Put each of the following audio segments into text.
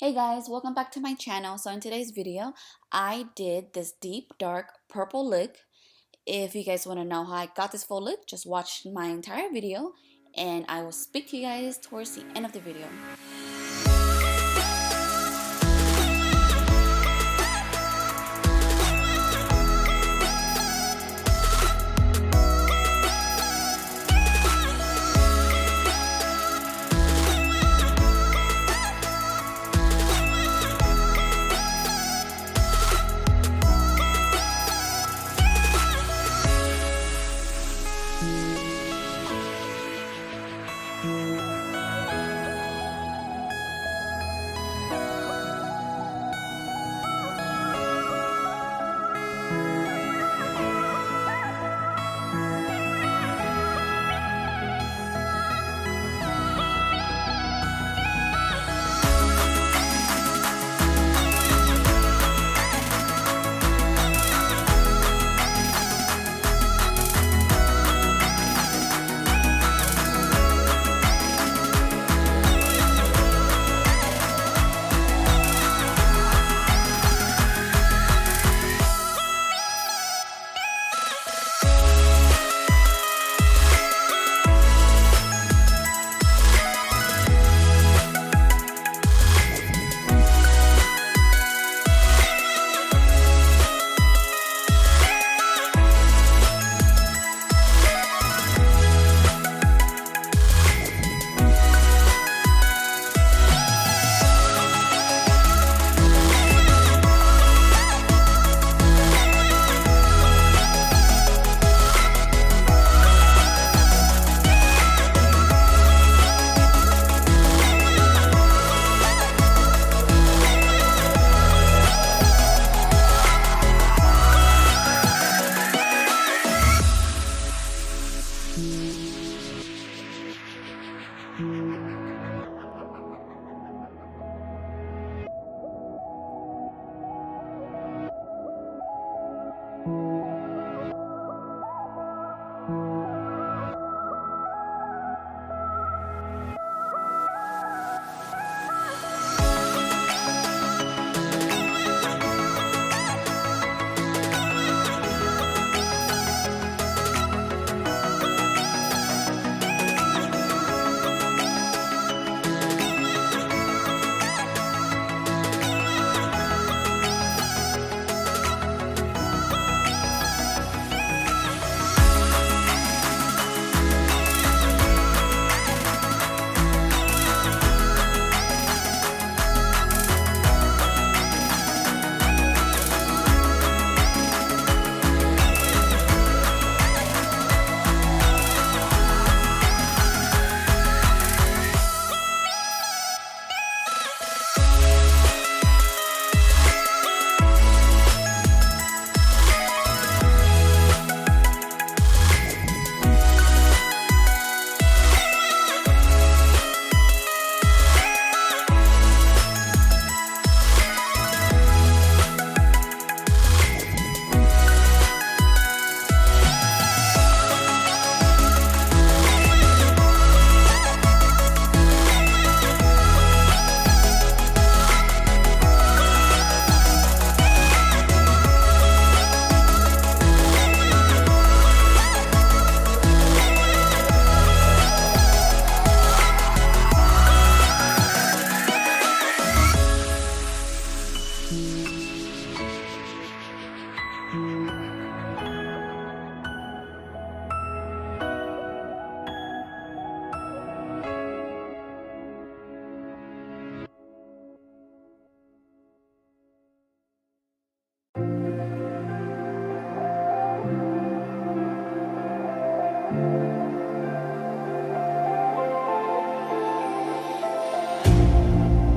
Hey guys, welcome back to my channel. So in today's video, I did this deep dark purple look. If you guys want to know how I got this full look, just watch my entire video and I will speak to you guys towards the end of the video.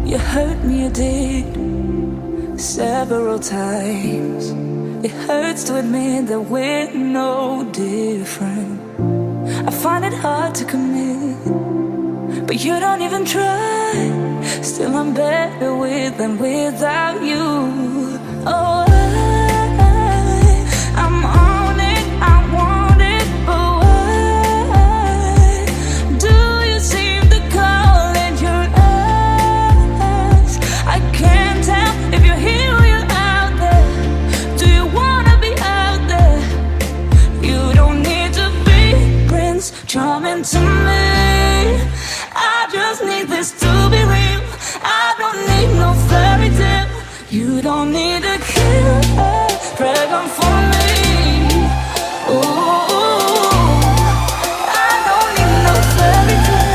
You hurt me, you did, several times. It hurts to admit that we're no different. I find it hard to commit, but you don't even try. Still I'm better with than without you. Oh, I'm on it, I want it, but why do you seem to call in your eyes? I to be real. I don't need no fairy tale. You don't need a killer dragon for me. Ooh, I don't need no fairy tale.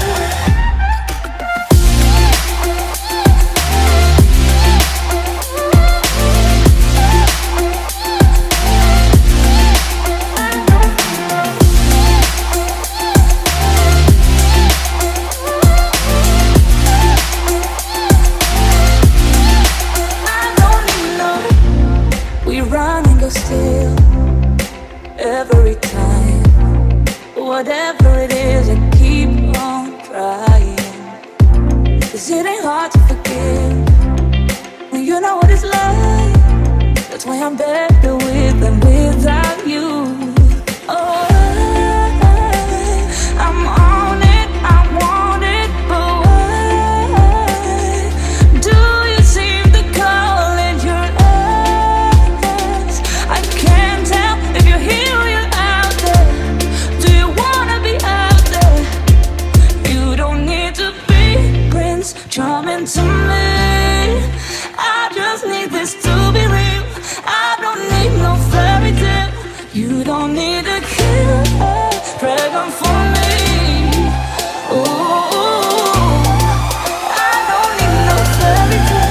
Still, every time, whatever it is, I keep on trying. 'Cause it ain't hard to forgive when you know what it's like. That's why I'm better with than without you. Oh, I'm on it, I want it, but why do you seem to call in your eyes? I can't tell if you're here or you're out there. Do you wanna be out there? You don't need to be Prince Charming to me. I just need this to be real. I don't need no fairy tale. You don't need a killer dragon for me. Ooh, I don't need no fairy tale.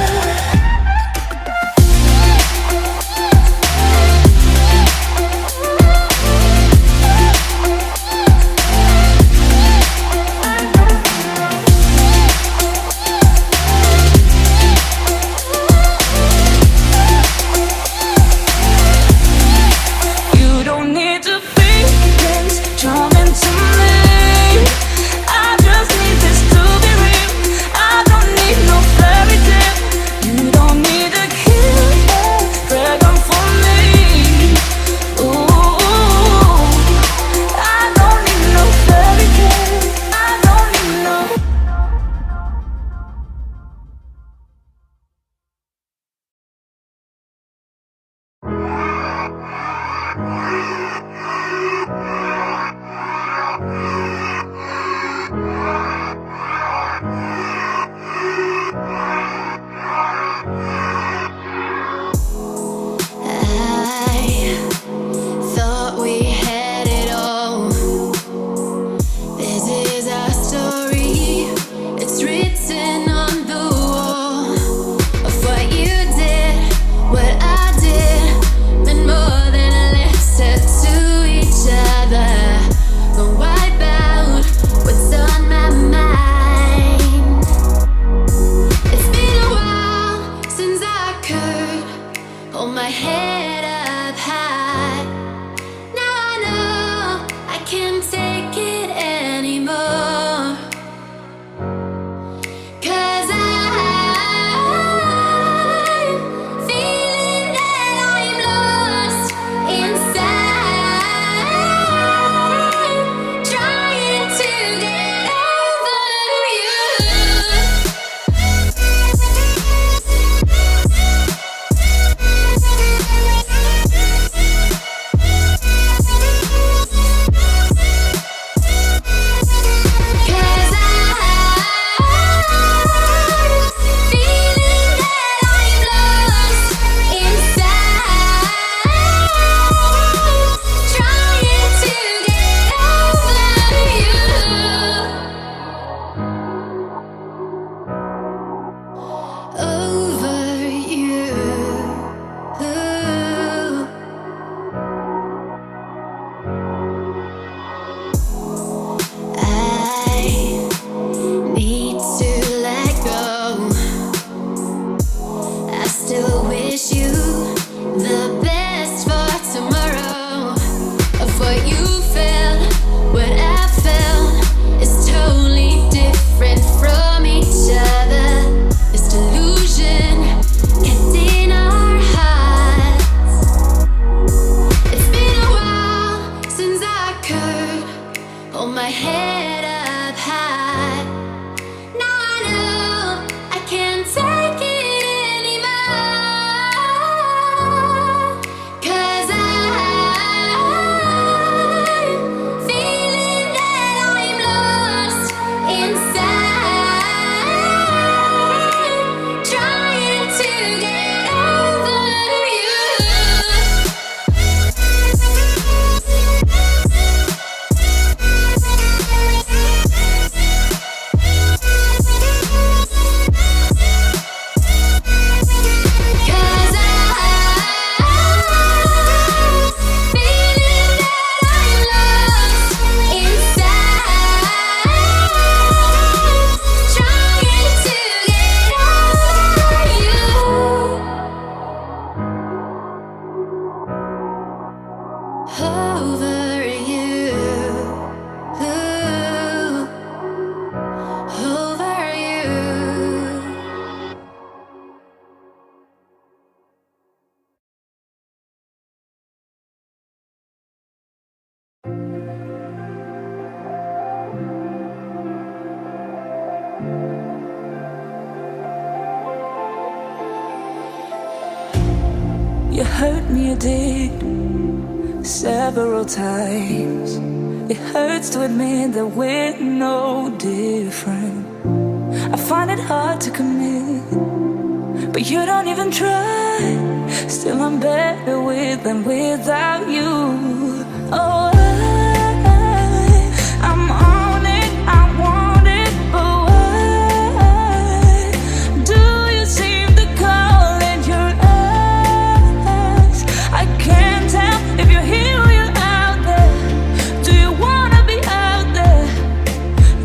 You hurt me, you did, several times. It hurts to admit that we're no different. I find it hard to commit, but you don't even try. Still I'm better with than without you. Oh, I'm on it, I want it, but why do you seem to call in your eyes? I can't tell if you're here or you're out there. Do you wanna be out there?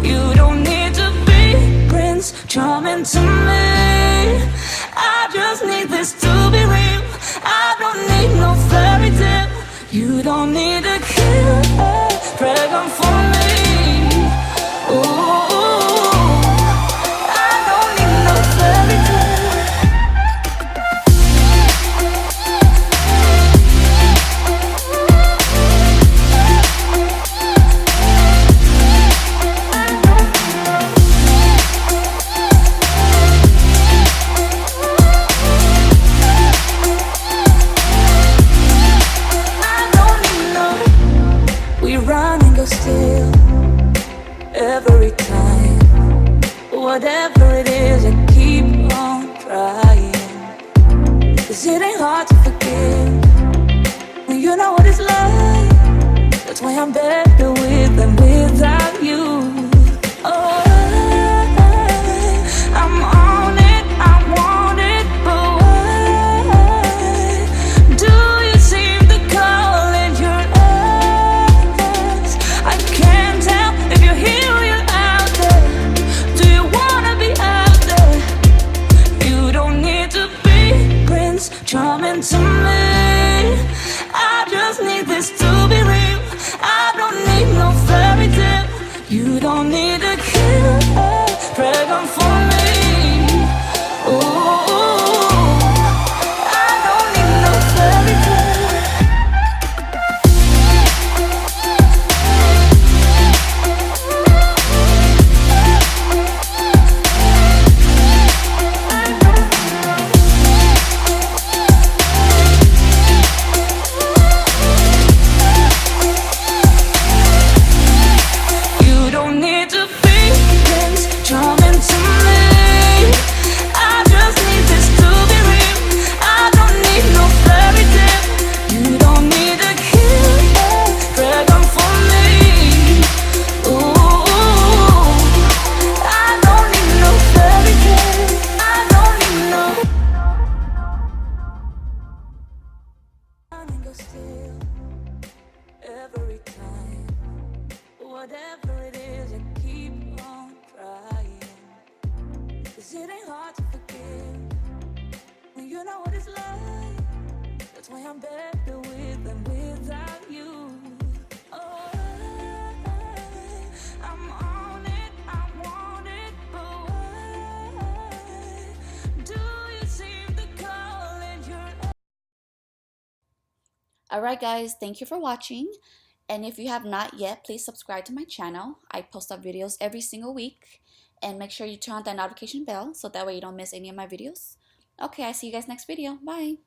You don't need to be Prince Charming to me. I just need this to be real. I don't need no fairy tale. You don't need a killer dragon for me. Ooh, I don't need no fairy tale. Still, every time, whatever it is, I keep on trying. 'Cause it ain't hard to forgive when you know what it's like. That's why I'm better with than without you. Oh, I'm on it, I want it, but why do you seem to call in your eyes? I can't tell if you're here or you're out there. Do you wanna be out there? You don't need to be Prince Charming to me. I just need this to be real. I don't need no fairy tale. You don't need a killer dragon for me. Ooh, I don't need no fairy tale. You don't need to be Prince Charming to me. I just need this to be real. I don't need no fairy tale. You don't need a killer dragon for me. Ooh, I don't need no fairy tale. I don't need no. Running go still every time. Whatever it is, I keep on trying. 'Cause it ain't hard to forgive when you know what it's like. That's why I'm better with than without you. Oh, I'm on it, I want it, but why do you seem to call in your. Alright guys, thank you for watching. And if you have not yet, please subscribe to my channel. I post up videos every single week. And make sure you turn on that notification bell so that way you don't miss any of my videos. Okay, I see you guys next video. Bye.